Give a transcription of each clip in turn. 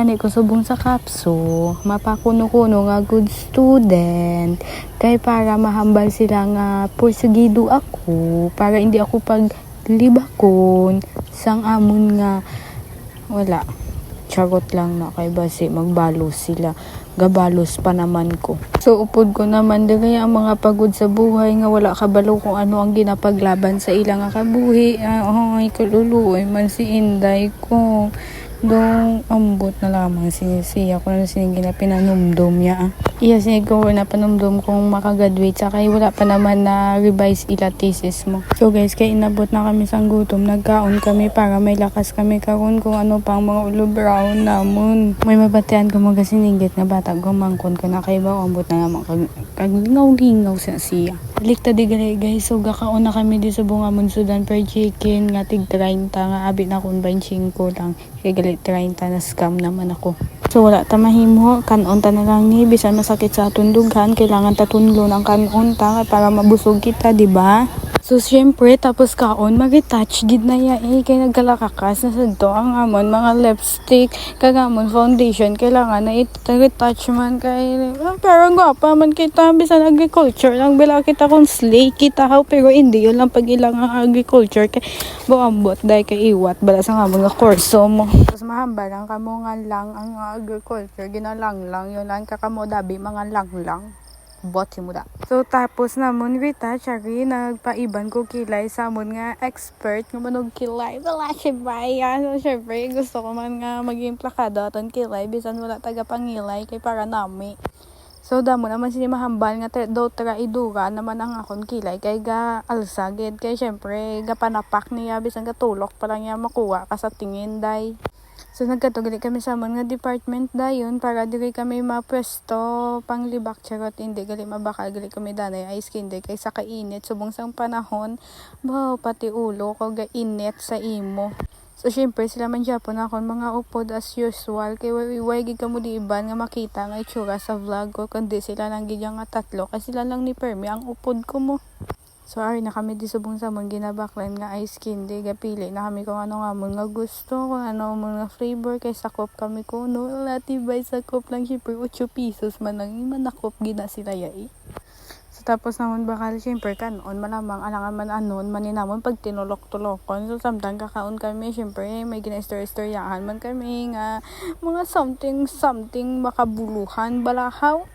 gani ko subong sa kapso, mapakuno-kuno nga good student, kay para mahambal sila nga porsigido ako, para hindi ako paglibakon, sang amon nga wala. Charot lang na kay basi magbalos sila. Gabalos pa naman ko. So upod ko naman dili ang mga pagod sa buhay nga wala kabalo kung ano ang ginapaglaban sa ilang nga kabuhi. Ay kaluluoy man si Inday ko. Dong ambot na lamang sinisiya ko na sinigina pinanumdum niya. Iya sinig ko na panumdum kung makagraduate sa kay wala pa naman na revise ila thesis mo. So guys, kay inabot na kami sang gutom, nagkaon kami para may lakas kami karon kung ano pang mga ulo brown namon. May mabatian ko mga sinigit nga bata gumangkon ko na kay ba ambot na lamang kaglingaw-lingaw sa siya. Likta di gali guys, so gakaon na kami di sa bungamon sudan per chicken nga tig 30 nga abit na kun 25 lang. Kay gali 30 na scam naman ako. So wala ta mahimo, kanon ta na lang ni bisan masakit sa tundugan, kailangan ta tunlo ng kanon ta para mabusog kita, di ba? So syempre tapos kaon mag-retouch gid na ya kay nagkalakakas na sadto ang amon mga lipstick kagamon foundation kailangan na i-retouch man kay pero gwapa man kita bisan agriculture lang bila kita kung slay kita how pero hindi yun lang pag ilang agriculture kay buambot dai kay iwat bala sa amon nga kurso mo. Tapos mahamba lang kamo nga lang ang agriculture ginalang lang yun lang kakamo dabi mga lang bot si muda. So tapos namon retouch ari nagpaiban ko kilay sa amon nga expert nga manog kilay wala siya baya. So syempre gusto ko man nga maging plakado aton kilay bisan wala taga pangilay kay para nami. So damo naman sini mahambal nga do traidura naman ang akon kilay kay ga alsagid kay syempre ga panapak niya bisan ga tulok pa lang niya makuha ka sa tingin day. So nagkatugali kami sa mga department dayon para diri kami mapwesto panglibak charot hindi gali mabakal gali kami danay ay skin day kay sa kainit subong sang panahon baw pati ulo ko ga init sa imo. So syempre sila man Japon akon mga upod as usual kay way gid kamo di iban nga makita nga itsura sa vlog ko kundi sila lang gid nga tatlo kasi sila lang ni Permi ang upod ko mo. So ari na kami di subong sa mong ginabaklan nga ice candy gapili na kami kung ano nga mga gusto kung ano mga flavor kay sakop kami kuno latibay sakop lang syempre 8 pesos man lang manakop gina sila yai. So tapos naman bakal syempre kanon malamang alangan man anon maninamon pag tinulok-tulokon so samtang kakaon kami syempre may gina-istoryahan man kami nga mga something makabuluhan balahaw.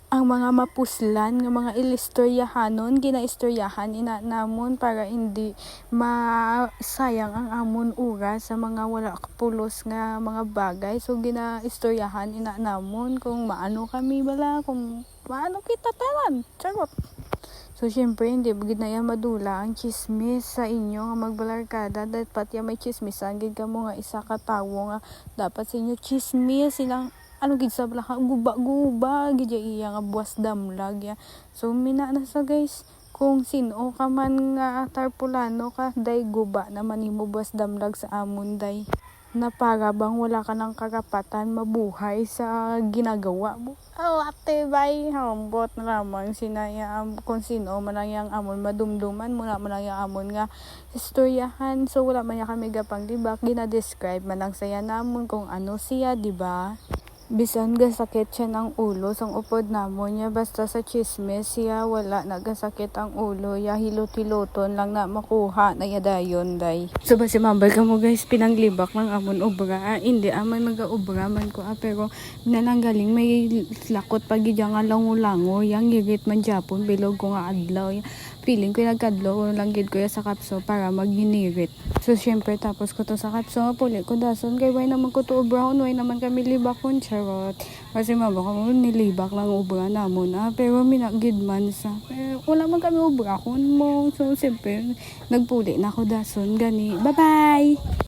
Ang mga mapuslan nga mga ilistoryahanon ginaistoryahan ina namon para hindi masayang ang amon oras sa mga wala kapulos nga mga bagay so ginaistoryahan ina namon kung maano kami bala kung maano kita tanan charot. So syempre hindi bugid na yan madula ang chismis sa inyo nga magbalarkada dapat ya may chismisan gid kamo nga isa ka tawo nga dapat sa inyo chismis silang ano gid sa bala guba gid iya nga buwas damlag ya. So mina na sa guys kung sino ka man nga tarpulano ka day guba naman imo buwas damlag sa amon day na para bang wala ka ng karapatan mabuhay sa ginagawa mo. Oh, ate bay hambot na lamang sinaya kung sino man lang yang amon madumduman muna man lang yang amon nga istoryahan. So wala man ya kami gapang dibak gina-describe man lang saya namon kung ano siya, di ba? Bisan gasakit siya ng ulo sang upod namon niya basta sa chismis siya wala nagasakit ang ulo ya hilot-hiloton lang na makuha na yadayon day. So basi mambal ka mo guys pinanglibak ng amon obra hindi amay maga-obra man ko pero nananggaling may lakot pag nga lango-lango yang girit man Japon bilog ko nga adlaw feeling ko nagkadlo lang gid ko sa kapso para maghinirit. So syempre tapos ko to sa kapso puli ko dason kay way naman ko to brown way naman kami libakon charot. Kasi mama ko nilibak lang ubra namon pero minagid man sa pero wala man kami ubra kon mo so syempre nagpuli na ko dason gani. Bye bye.